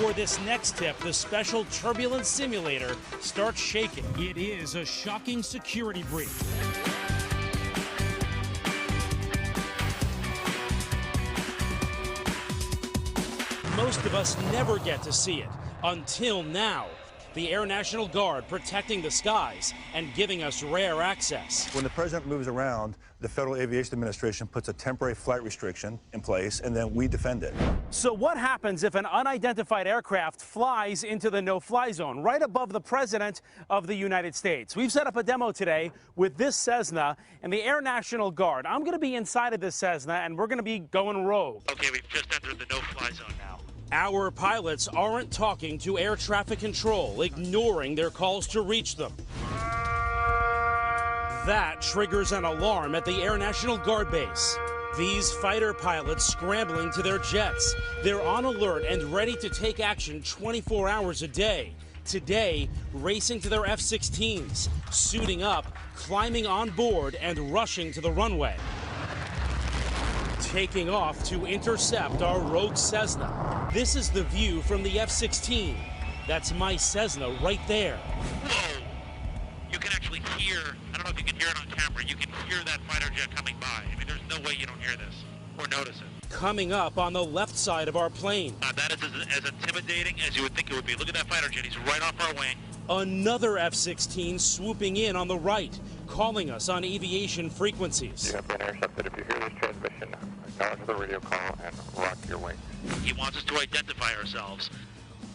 before this next tip, the special turbulence simulator starts shaking. It is a shocking security breach. Most of us never get to see it until now. The Air National Guard protecting the skies and giving us rare access. When the president moves around, the Federal Aviation Administration puts a temporary flight restriction in place, and then we defend it. So what happens if an unidentified aircraft flies into the no-fly zone right above the President of the United States? We've set up a demo today with this Cessna and the Air National Guard. I'm going to be inside of this Cessna, and we're going to be going rogue. Okay, we've just entered the no-fly zone now. Our pilots aren't talking to air traffic control, ignoring their calls to reach them. That triggers an alarm at the Air National Guard base. These fighter pilots scrambling to their jets. They're on alert and ready to take action 24 hours a day. Today, racing to their F-16s, suiting up, climbing on board, and rushing to the runway. Taking off to intercept our rogue Cessna. This is the view from the F-16. That's my Cessna right there. Whoa! You can actually hear, I don't know if you can hear it on camera, you can hear that fighter jet coming by. I mean, there's no way you don't hear this or notice it. Coming up on the left side of our plane. That is as intimidating as you would think it would be. Look at that fighter jet, he's right off our wing. Another F-16 swooping in on the right, calling us on aviation frequencies. You have been intercepted. If you hear this transmission, acknowledge the radio call and rock your wings. He wants us to identify ourselves.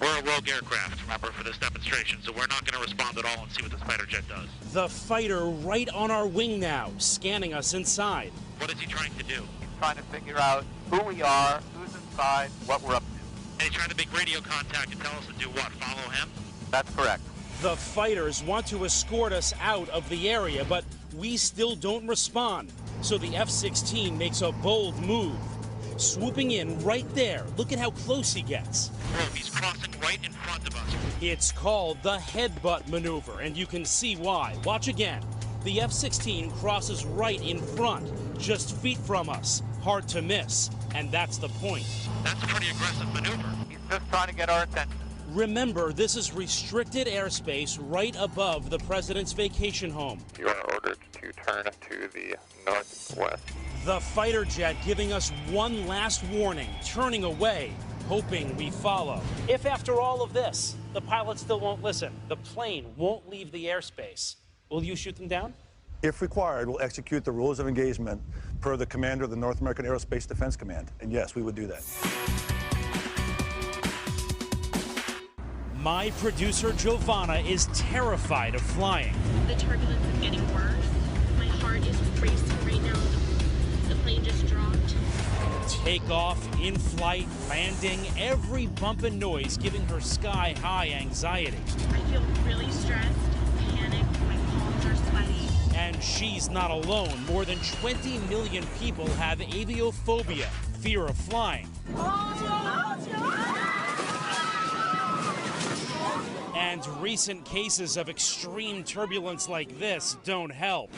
We're a rogue aircraft, remember, for this demonstration, so we're not going to respond at all and see what this fighter jet does. The fighter right on our wing now, scanning us inside. What is he trying to do? He's trying to figure out who we are, who's inside, what we're up to. And he's trying to make radio contact and tell us to do what? Follow him? That's correct. The fighters want to escort us out of the area, but we still don't respond. So the F-16 makes a bold move. Swooping in right there. Look at how close he gets. Oh, he's crossing right in front of us. It's called the headbutt maneuver, and you can see why. Watch again. The F-16 crosses right in front, just feet from us. Hard to miss, and that's the point. That's a pretty aggressive maneuver. He's just trying to get our attention. Remember, this is restricted airspace right above the president's vacation home. You are ordered to turn to the northwest. The fighter jet giving us one last warning, turning away, hoping we follow. If after all of this, the pilot still won't listen, the plane won't leave the airspace, will you shoot them down? If required, we'll execute the rules of engagement per the commander of the North American Aerospace Defense Command. And yes, we would do that. My producer, Giovanna, is terrified of flying. The turbulence is getting worse. My heart is racing right now. The plane just dropped. Takeoff, in-flight, landing, every bump and noise giving her sky-high anxiety. I feel really stressed, panicked, my palms are sweaty. And she's not alone. More than 20 million people have aviophobia, fear of flying. And recent cases of extreme turbulence like this don't help.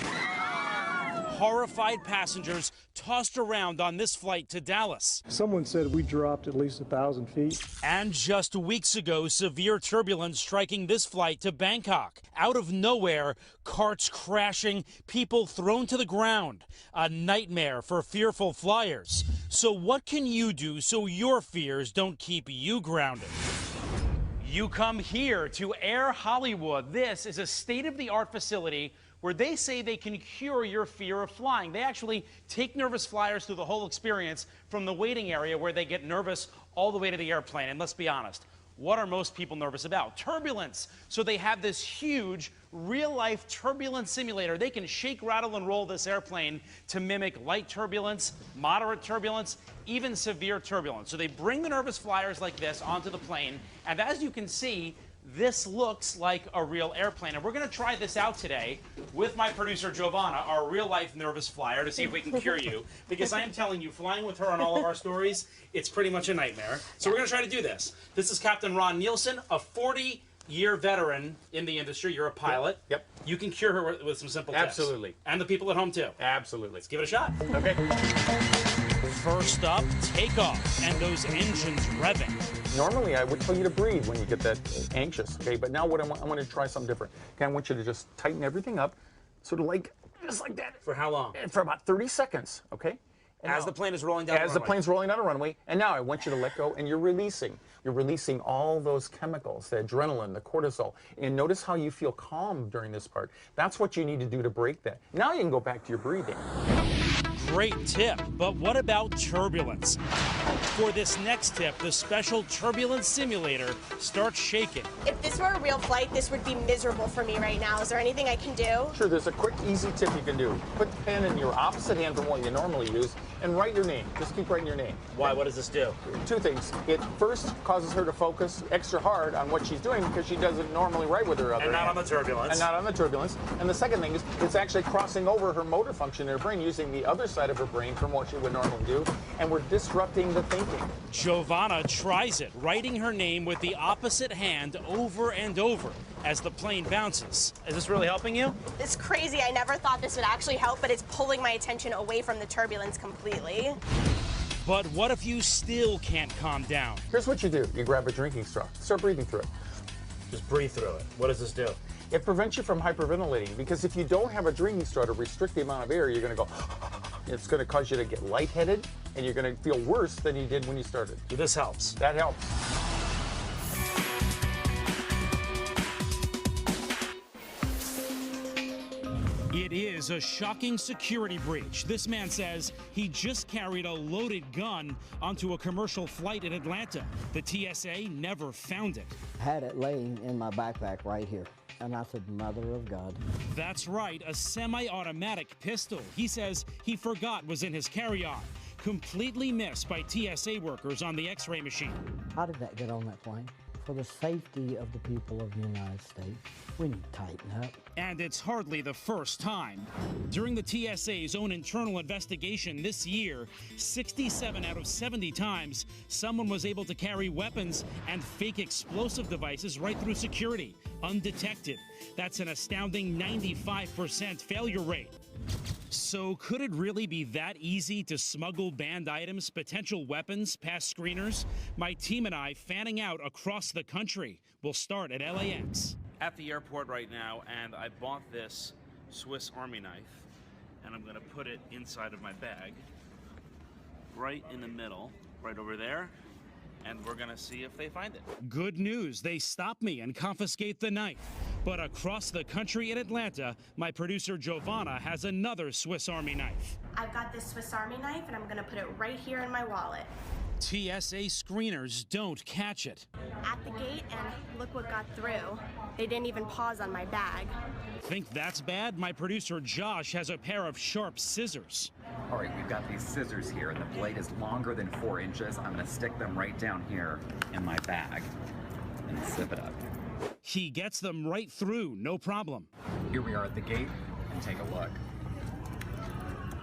Horrified passengers tossed around on this flight to Dallas. Someone said we dropped at least 1,000 feet. And just weeks ago, severe turbulence striking this flight to Bangkok. Out of nowhere, carts crashing, people thrown to the ground. A nightmare for fearful flyers. So what can you do so your fears don't keep you grounded? You come here to Air Hollywood. This is a state-of-the-art facility where they say they can cure your fear of flying. They actually take nervous flyers through the whole experience from the waiting area where they get nervous all the way to the airplane. And let's be honest, what are most people nervous about? Turbulence. So they have this huge real-life turbulence simulator. They can shake, rattle, and roll this airplane to mimic light turbulence, moderate turbulence, even severe turbulence. So they bring the nervous flyers like this onto the plane, and as you can see, this looks like a real airplane. And we're going to try this out today with my producer, Giovanna, our real-life nervous flyer, to see if we can cure you. Because I am telling you, flying with her on all of our stories, it's pretty much a nightmare. So we're going to try to do this. This is Captain Ron Nielsen, a 40-year veteran in the industry. You're a pilot. Yep. You can cure her with some simple tips. Absolutely. And the people at home, too. Absolutely. Let's give it a shot. Okay. First up, takeoff, and those engines revving. Normally, I would tell you to breathe when you get that anxious, okay? But now what I want to try something different. Okay, I want you to just tighten everything up, sort of like, just like that. For how long? For about 30 seconds, okay? And as now, the plane is rolling down the runway. As the plane's rolling down a runway. And now I want you to let go, and you're releasing. You're releasing all those chemicals, the adrenaline, the cortisol. And notice how you feel calm during this part. That's what you need to do to break that. Now you can go back to your breathing. Great tip, but what about turbulence? For this next tip, the special turbulence simulator starts shaking. If this were a real flight, this would be miserable for me right now. Is there anything I can do? Sure, there's a quick, easy tip you can do. Put the pen in your opposite hand from what you normally use and write your name. Just keep writing your name. Why? What does this do? Two things. It first causes her to focus extra hard on what she's doing because she doesn't normally write with her other hand. And not on the turbulence. And not on the turbulence. And the second thing is it's actually crossing over her motor function in her brain using the other side of her brain from what she would normally do. And we're disrupting the thinking. Giovanna tries it, writing her name with the opposite hand over and over as the plane bounces. Is this really helping you? It's crazy. I never thought this would actually help, but it's pulling my attention away from the turbulence completely. But what if you still can't calm down? Here's what you do. You grab a drinking straw. Start breathing through it. Just breathe through it. What does this do? It prevents you from hyperventilating because if you don't have a drinking straw to restrict the amount of air, you're going to go, it's going to cause you to get lightheaded and you're going to feel worse than you did when you started. This helps. That helps. It is a shocking security breach. This man says he just carried a loaded gun onto a commercial flight in Atlanta. The TSA never found it. I had it laying in my backpack right here. And I said, Mother of God. That's right, a semi-automatic pistol. He says he forgot was in his carry-on. Completely missed by TSA workers on the X-ray machine. How did that get on that plane? For the safety of the people of the United States, we need to tighten up. And it's hardly the first time. During the TSA's own internal investigation this year, 67 out of 70 times, someone was able to carry weapons and fake explosive devices right through security, undetected. That's an astounding 95% failure rate. So could it really be that easy to smuggle banned items, potential weapons, past screeners? My team and I fanning out across the country. We'll start at LAX. At the airport right now, and I bought this Swiss Army knife, and I'm gonna put it inside of my bag, right in the middle, right over there, and we're gonna see if they find it. Good news, they stop me and confiscate the knife. But across the country in Atlanta, my producer Giovanna has another Swiss Army knife. I've got this Swiss Army knife, and I'm going to put it right here in my wallet. TSA screeners don't catch it. At the gate, and look what got through. They didn't even pause on my bag. Think that's bad? My producer Josh has a pair of sharp scissors. All right, we've got these scissors here, and the blade is longer than 4 inches. I'm gonna stick them right down here in my bag and zip it up. He gets them right through, no problem. Here we are at the gate, and take a look.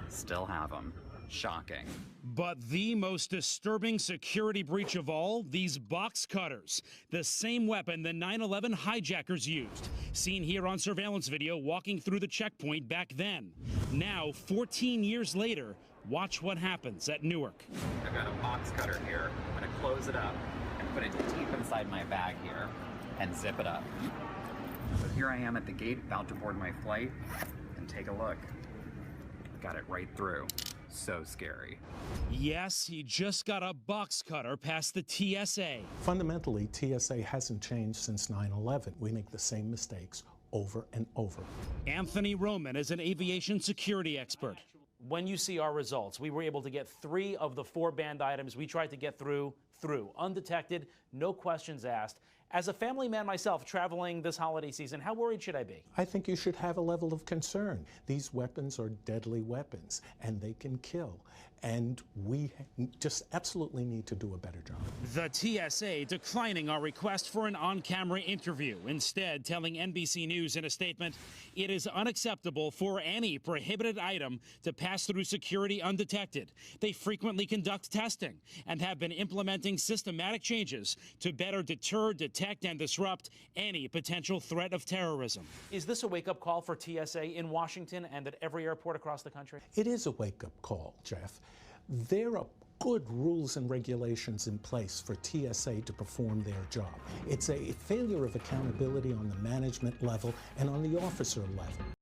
Still have them. Shocking. But the most disturbing security breach of all, these box cutters. The same weapon the 9/11 hijackers used. Seen here on surveillance video walking through the checkpoint back then. Now, 14 years later, watch what happens at Newark. I've got a box cutter here. I'm gonna close it up and put it deep inside my bag here and zip it up. So here I am at the gate, about to board my flight, and take a look. Got it right through. So scary. Yes, he just got a box cutter past the TSA. Fundamentally, TSA hasn't changed since 9/11. We make the same mistakes over and over. Anthony Roman is an aviation security expert. When you see our results, we were able to get 3 of the 4 banned items we tried to get through, undetected, no questions asked. As a family man myself traveling this holiday season, how worried should I be? I think you should have a level of concern. These weapons are deadly weapons, and they can kill. And we just absolutely need to do a better job. The TSA declining our request for an on-camera interview, instead telling NBC News in a statement, it is unacceptable for any prohibited item to pass through security undetected. They frequently conduct testing and have been implementing systematic changes to better deter, detect, and disrupt any potential threat of terrorism. Is this a wake-up call for TSA in Washington and at every airport across the country? It is a wake-up call, Jeff. They're good rules and regulations in place for TSA to perform their job. It's a failure of accountability on the management level and on the officer level.